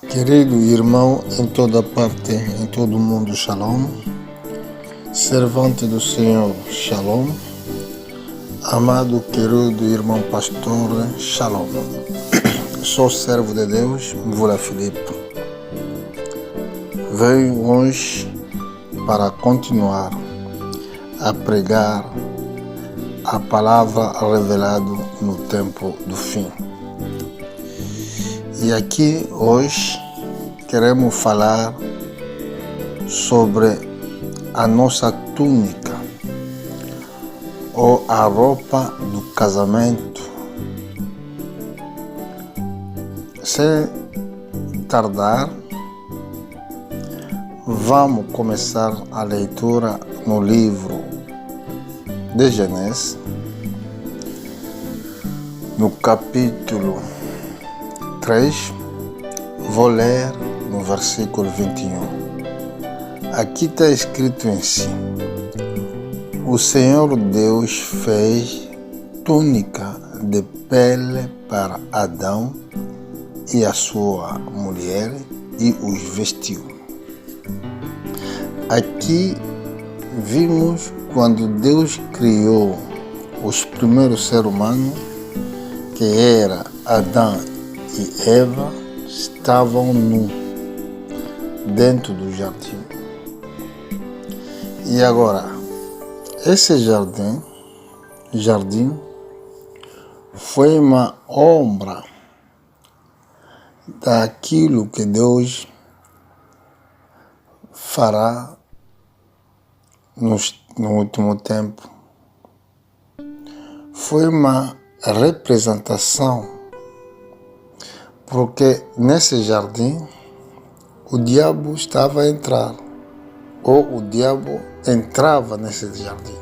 Querido irmão em toda parte, em todo o mundo, Shalom. Servante do Senhor, Shalom. Amado, querido irmão pastor, Shalom. Sou servo de Deus, Vula Filipe. Venho hoje para continuar a pregar a palavra revelada no tempo do fim. E aqui hoje queremos falar sobre a nossa túnica ou a roupa do casamento. Sem tardar, vamos começar a leitura no livro de Gênesis, no capítulo 3, vou ler no versículo 21. Aqui está escrito em si: o Senhor Deus fez túnica de pele para Adão e a sua mulher e os vestiu. Aqui vimos quando Deus criou os primeiros seres humanos, que era Adão e Eva, estavam nus dentro do jardim. E agora, esse jardim foi uma obra daquilo que Deus fará no último tempo. Foi uma representação, porque nesse jardim o diabo estava a entrar, ou o diabo entrava nesse jardim.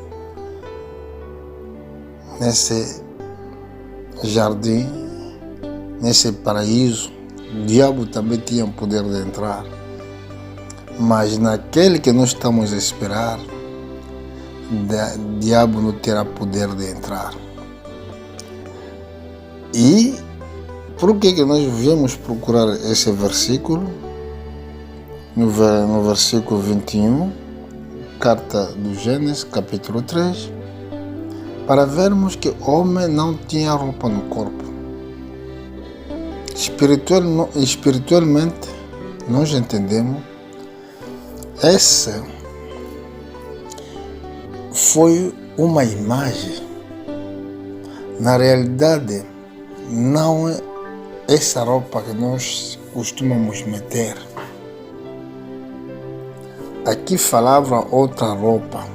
Nesse jardim, nesse paraíso, o diabo também tinha o poder de entrar. Mas naquele que nós estamos a esperar, o diabo não terá poder de entrar. E por que nós viemos procurar esse versículo? No versículo 21, carta do Gênesis, capítulo 3, para vermos que o homem não tinha roupa no corpo. Espiritualmente, nós entendemos, essa foi uma imagem. Na realidade, não é essa roupa que nós costumamos meter. Aqui falava outra roupa.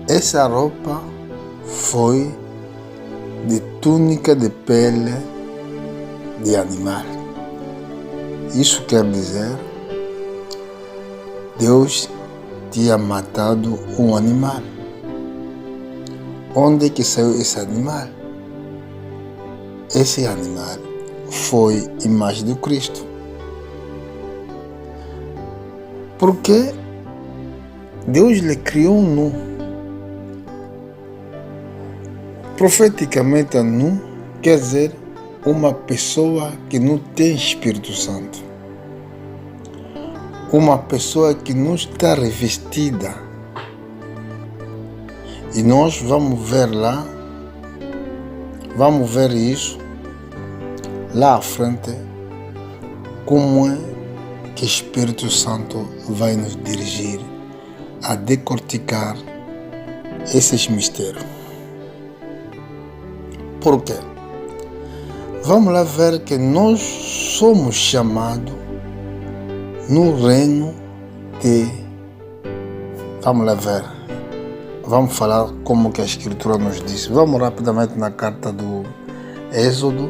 Essa roupa foi de túnica de pele de animal. Isso quer dizer, Deus tinha matado um animal. Onde que saiu esse animal? Esse animal foi imagem de Cristo. Porque Deus lhe criou nu. Profeticamente, nu quer dizer uma pessoa que não tem Espírito Santo. Uma pessoa que não está revestida. E nós vamos ver isso lá à frente, como é que o Espírito Santo vai nos dirigir a decorticar esses mistérios. Por quê? Vamos lá ver que nós somos chamados no reino de... Vamos lá ver. Vamos falar como que a Escritura nos diz. Vamos rapidamente na carta do Êxodo,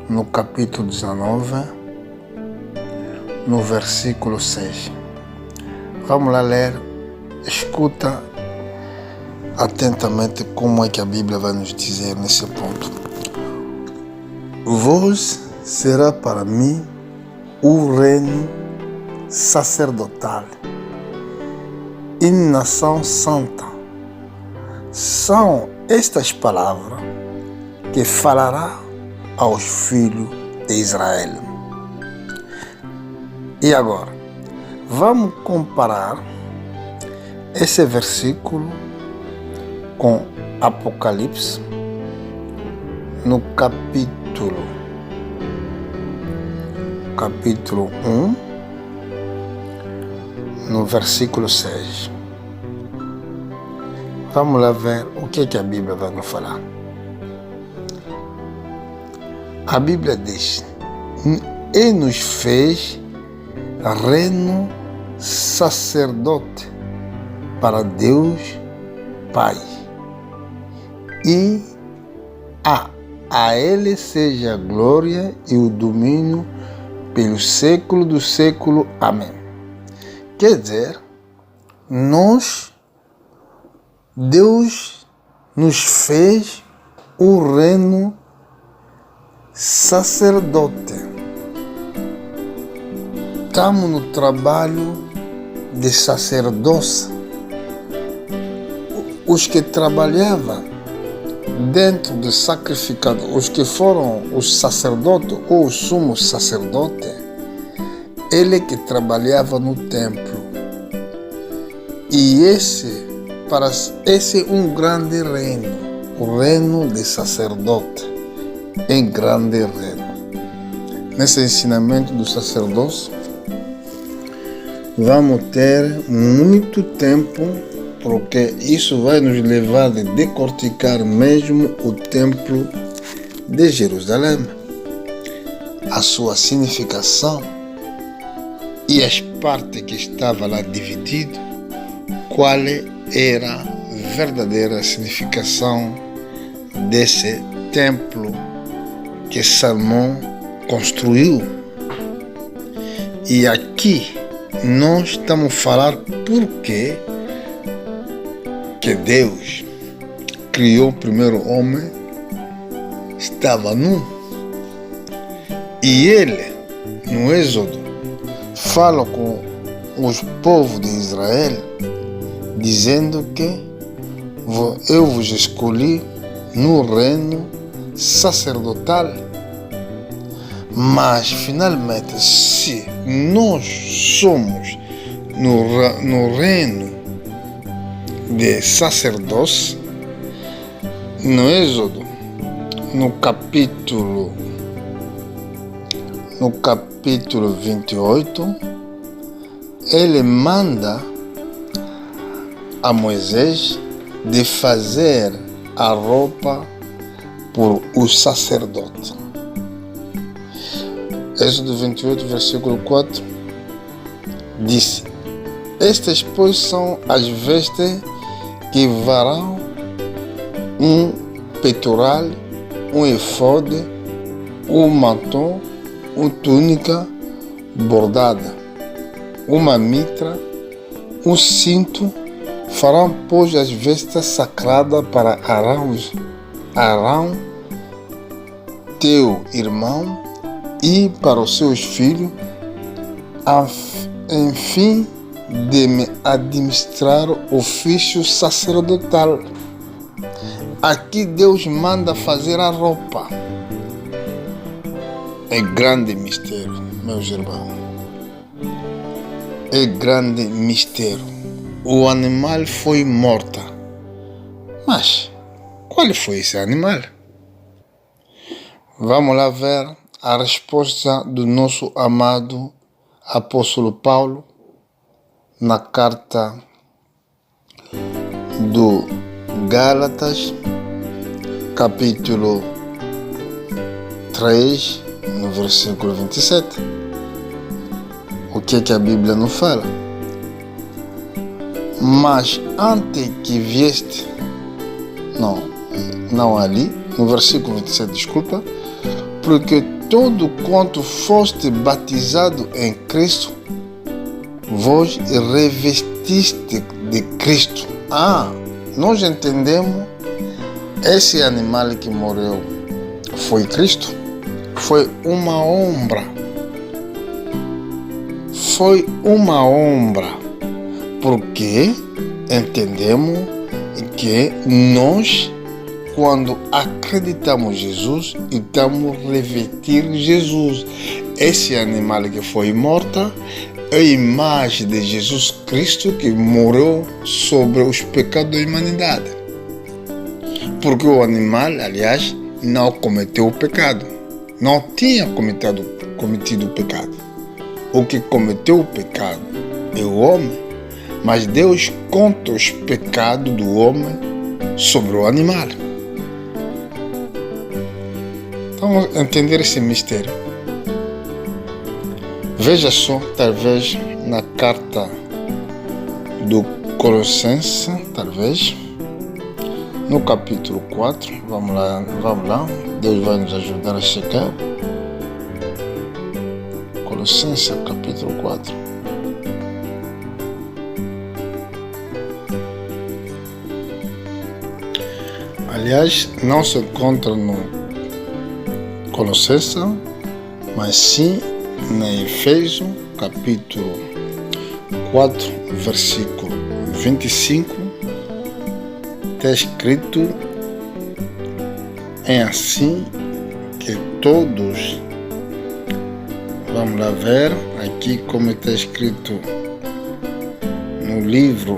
no capítulo 19, no versículo 6. Vamos lá ler, escuta atentamente como é que a Bíblia vai nos dizer nesse ponto. Vós será para mim o reino sacerdotal e nação santa. São estas palavras que falará aos filhos de Israel. E agora, vamos comparar esse versículo com Apocalipse no capítulo 1, no versículo 6. Vamos lá ver o que a Bíblia vai nos falar. A Bíblia diz: e nos fez reino sacerdote para Deus Pai, e a Ele seja a glória e o domínio pelo século do século. Amém. Quer dizer, Deus nos fez o reino sacerdote. Estamos no trabalho de sacerdócio. Os que trabalhavam dentro do sacrificado, os que foram os sacerdotes ou o sumo sacerdote, ele que trabalhava no templo. E esse é um grande reino, o reino de sacerdote, é um grande reino. Nesse ensinamento do sacerdócio, vamos ter muito tempo, porque isso vai nos levar a decorticar mesmo o templo de Jerusalém, a sua significação e as partes que estavam lá divididas, qual era a verdadeira significação desse templo que Salomão construiu. E aqui nós estamos a falar porque que Deus criou o primeiro homem, estava nu. E ele, no Êxodo, fala com os povos de Israel, dizendo que eu vos escolhi no reino sacerdotal. Mas, finalmente, se nós somos no reino de sacerdócio, no Êxodo, no capítulo 28, ele manda a Moisés de fazer a roupa por os sacerdotes. Êxodo 28, versículo 4, diz: estas, pois, são as vestes que varão um peitoral, um efode, um manto, uma túnica bordada, uma mitra, um cinto. Farão, pois, as vestes sagradas para Arão, teu irmão, e para os seus filhos, enfim, de me administrar o ofício sacerdotal. Aqui Deus manda fazer a roupa. É grande mistério, meus irmãos. É grande mistério. O animal foi morto. Mas qual foi esse animal? Vamos lá ver a resposta do nosso amado apóstolo Paulo na carta do Gálatas, capítulo 3, no versículo 27. O que a Bíblia nos fala? Mas antes que vieste, não ali, no versículo 27, desculpa, porque todo quanto foste batizado em Cristo, vós revestiste de Cristo. Nós entendemos, esse animal que morreu foi Cristo? Foi uma ombra. Foi uma ombra. Porque entendemos que nós, quando acreditamos em Jesus, estamos revestir Jesus. esse animal que foi morto é a imagem de Jesus Cristo que morreu sobre os pecados da humanidade. Porque o animal, aliás, não cometeu o pecado. Não tinha cometido o pecado. O que cometeu o pecado é o homem, mas Deus conta os pecados do homem sobre o animal. Vamos entender esse mistério. Veja só, talvez, na carta do Colossenses, talvez, no capítulo 4, vamos lá, Deus vai nos ajudar a chegar. Colossenses, capítulo 4. Aliás, não se encontra no Colossenses, mas sim na Efésios, capítulo 4, versículo 25, está escrito: é assim que todos, vamos lá ver aqui como está escrito no livro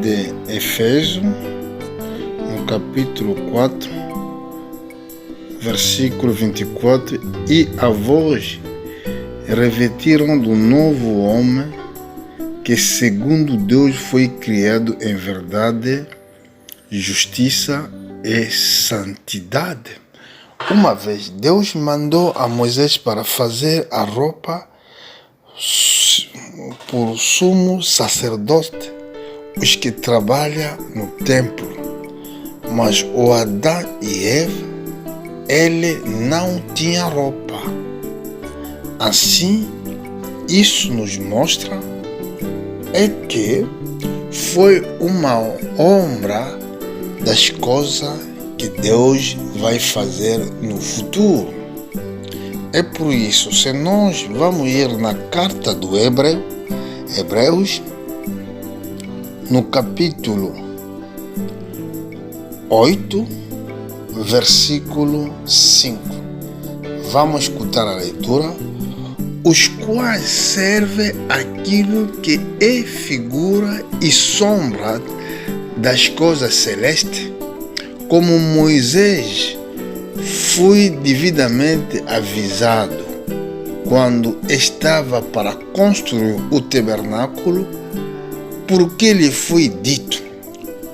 de Efésios, no capítulo 4, versículo 24: e a vós revestiram do novo homem, que segundo Deus foi criado em verdade, justiça e santidade. Uma vez Deus mandou a Moisés para fazer a roupa por sumo sacerdote, os que trabalham no templo. Mas o Adão e Eva, ele não tinha roupa. Assim, isso nos mostra que foi uma ombra das coisas que Deus vai fazer no futuro. É por isso, se nós vamos ir na carta do Hebreus, no capítulo 8, versículo 5. Vamos escutar a leitura. Os quais servem aquilo que é figura e sombra das coisas celestes, como Moisés foi devidamente avisado quando estava para construir o tabernáculo, porque lhe foi dito: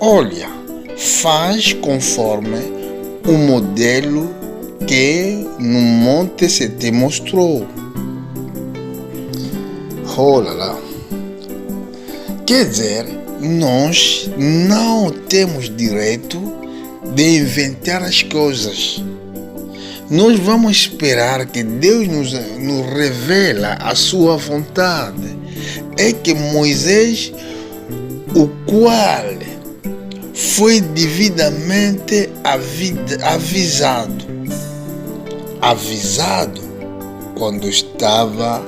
olha, faz conforme o modelo que no monte se te mostrou. Olha lá. Quer dizer, nós não temos direito de inventar as coisas. Nós vamos esperar que Deus nos revela a sua vontade. É que Moisés, o qual foi devidamente avisado quando estava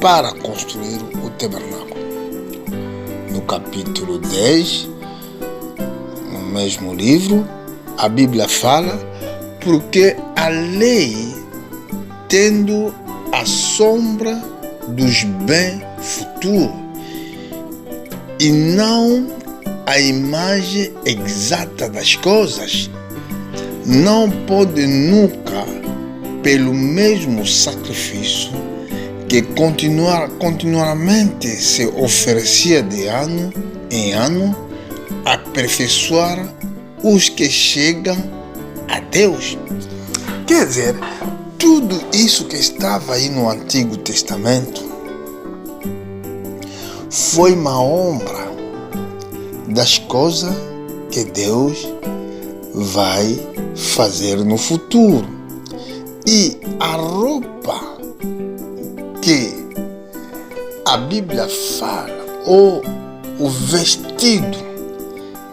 para construir o tabernáculo. No capítulo 10, no mesmo livro, a Bíblia fala: porque a lei, tendo a sombra dos bens futuros e não a imagem exata das coisas, não pode nunca, pelo mesmo sacrifício que continuamente se oferecia de ano em ano, aperfeiçoar os que chegam a Deus. Quer dizer, tudo isso que estava aí no Antigo Testamento foi uma ombra das coisas que Deus vai fazer no futuro. E a roupa que a Bíblia fala, ou o vestido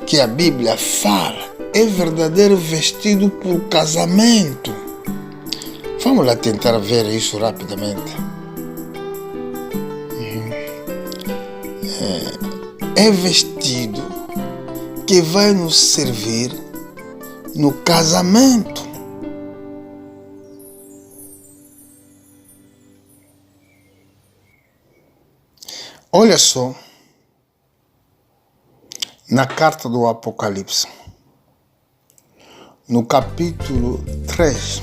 que a Bíblia fala, é verdadeiro vestido por casamento. Vamos lá tentar ver isso rapidamente. É vestido que vai nos servir no casamento. Olha só, na carta do Apocalipse, no capítulo 3,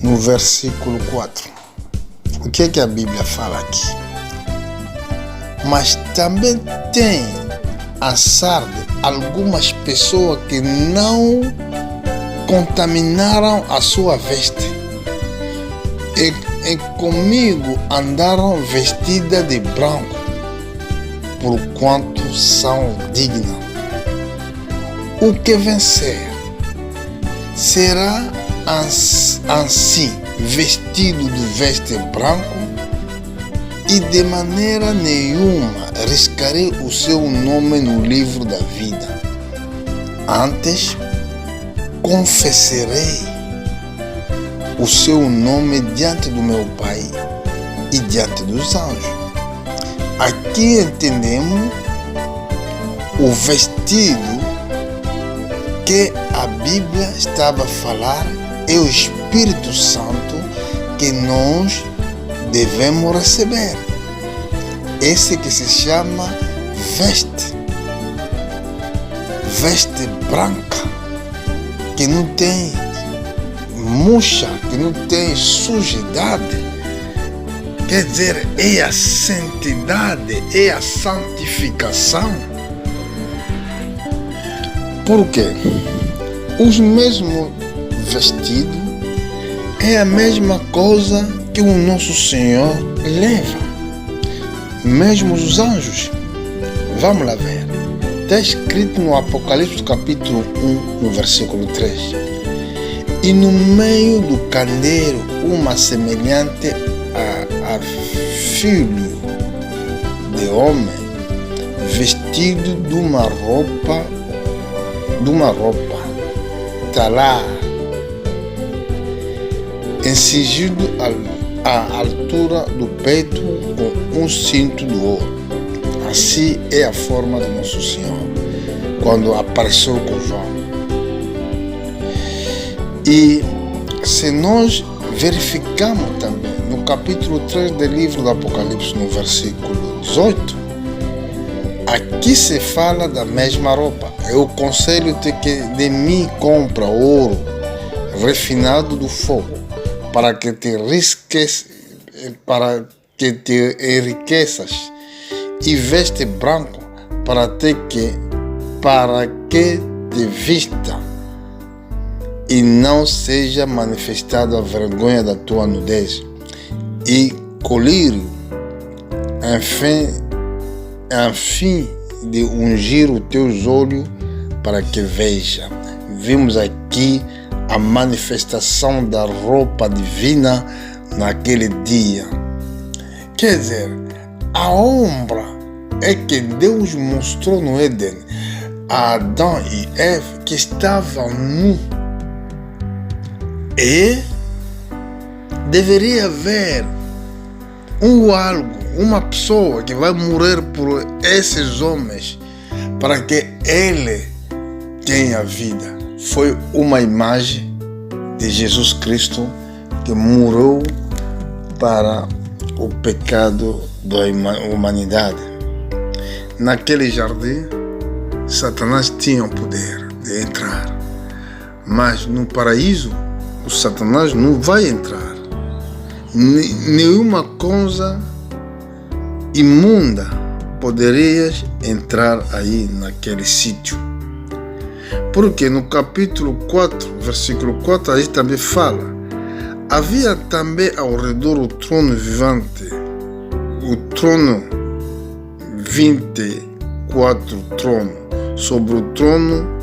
no versículo 4, o que é que a Bíblia fala aqui? Mas também tem a sarde algumas pessoas que não contaminaram a sua veste e comigo andaram vestidas de branco, porquanto são dignas. O que vencer será assim vestido de veste branco, e de maneira nenhuma riscarei o seu nome no livro da vida. Antes, confessarei o seu nome diante do meu Pai e diante dos anjos. Aqui entendemos o vestido que a Bíblia estava a falar, é o Espírito Santo que nós devemos receber. Esse que se chama veste branca, que não tem mancha, que não tem sujidade. Quer dizer, é a santidade, é a santificação. Por quê? Os mesmos vestidos é a mesma coisa que o nosso Senhor leva. Mesmo os anjos. Vamos lá ver. Está escrito no Apocalipse capítulo 1, no versículo 3. E no meio do candeeiro, uma semelhante a filho de homem, vestido de uma roupa, está lá, encingido à altura do peito com um cinto de ouro. Assim é a forma do nosso Senhor quando apareceu com João. E se nós verificamos também no capítulo 3 do livro do Apocalipse, no versículo 18, aqui se fala da mesma roupa. Eu aconselho-te que de mim compra ouro refinado do fogo, para que te enriqueças, e veste branco para que te vista e não seja manifestada a vergonha da tua nudez, e colírio, enfim de ungir os teus olhos para que veja. Vimos aqui a manifestação da roupa divina naquele dia. Quer dizer, a ombra é que Deus mostrou no Éden a Adão e Eva, que estavam nus. E deveria haver uma pessoa que vai morrer por esses homens para que ele tenha vida. Foi uma imagem de Jesus Cristo que morreu para o pecado da humanidade. Naquele jardim, Satanás tinha o poder de entrar, mas no paraíso, o Satanás não vai entrar. Nenhuma coisa imunda poderia entrar aí naquele sítio. Porque no capítulo 4, versículo 4, aí também fala: havia também ao redor o trono vivante, o trono 24 tronos. Sobre o trono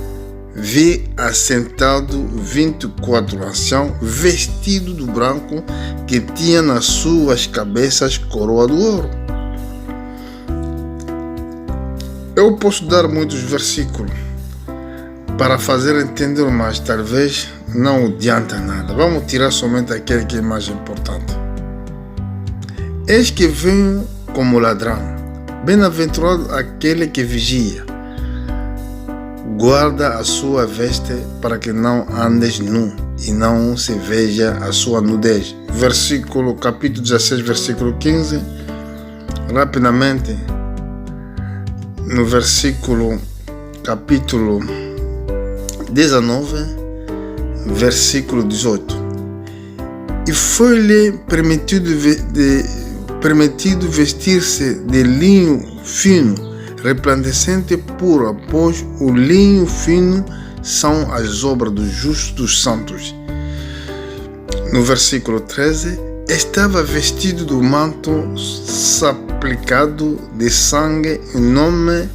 vi assentado 24 anciãos, vestidos de branco, que tinha nas suas cabeças coroa de ouro. Eu posso dar muitos versículos para fazer entender, mas talvez não adianta nada. Vamos tirar somente aquele que é mais importante. Eis que venho como ladrão. Bem-aventurado aquele que vigia, guarda a sua veste para que não andes nu e não se veja a sua nudez. Capítulo 16, versículo 15. rapidamente no capítulo 19, versículo 18. E foi-lhe permitido vestir-se de linho fino, resplandecente puro, pois o linho fino são as obras dos justos dos santos. No versículo 13, estava vestido do manto salpicado de sangue, o nome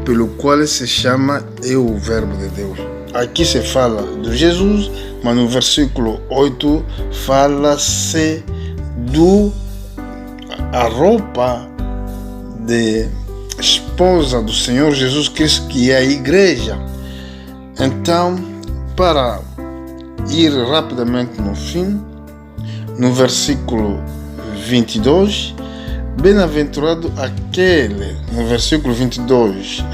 pelo qual se chama é o Verbo de Deus. Aqui se fala de Jesus, mas no versículo 8 fala-se a roupa de esposa do Senhor Jesus Cristo, que é a igreja. Então, para ir rapidamente no fim, no versículo 22, bem-aventurado aquele, no versículo 22,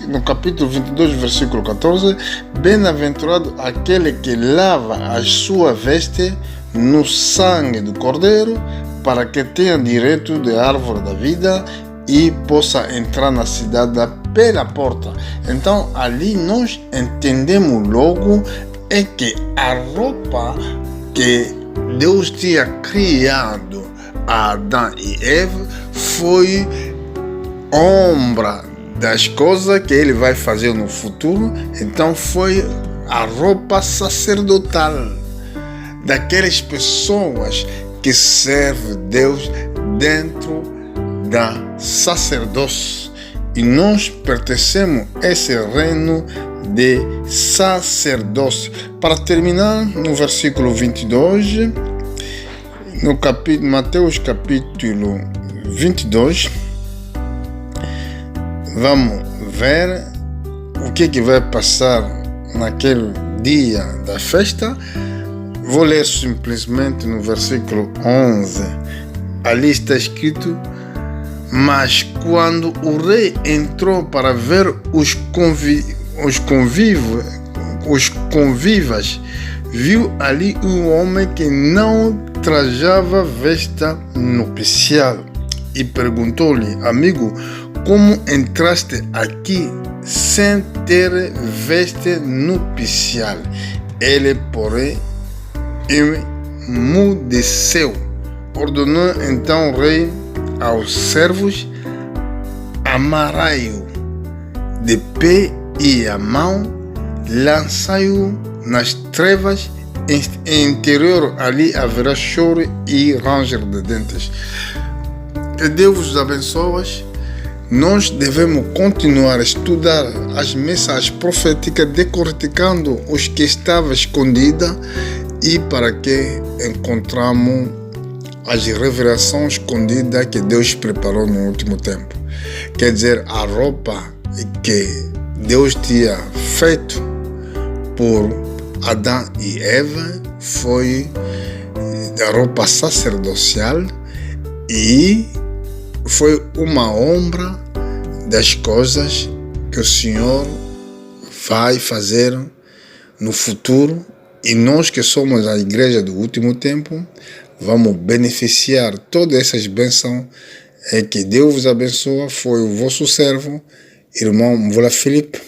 no capítulo 22, versículo 14, bem-aventurado aquele que lava a sua veste no sangue do Cordeiro, para que tenha direito da árvore da vida e possa entrar na cidade pela porta. Então, ali nós entendemos logo é que a roupa que Deus tinha criado a Adão e Eva foi ombra das coisas que ele vai fazer no futuro. Então foi a roupa sacerdotal daquelas pessoas que servem Deus dentro da sacerdócio. E nós pertencemos a esse reino de sacerdócio. Para terminar, no versículo 22, no Mateus capítulo 22, vamos ver o que vai passar naquele dia da festa. Vou ler simplesmente no versículo 11. Ali está escrito: mas quando o rei entrou para ver os convivas, viu ali um homem que não trajava veste nupcial e perguntou-lhe: amigo, como entraste aqui sem ter veste nupcial? Ele, porém, emudeceu. Ordenou então o rei aos servos: amarrai-o de pé e a mão, lançai-o nas trevas interior, ali haverá choro e ranger de dentes. Que Deus vos abençoe. Nós devemos continuar a estudar as mensagens proféticas, decorticando os que estavam escondidos, e para que encontramos as revelações escondidas que Deus preparou no último tempo. Quer dizer, a roupa que Deus tinha feito por Adão e Eva foi a roupa sacerdocial e foi uma ombra das coisas que o Senhor vai fazer no futuro, e nós que somos a igreja do último tempo vamos beneficiar todas essas bênçãos. Que Deus vos abençoe. Foi o vosso servo, irmão Mvula Filipe.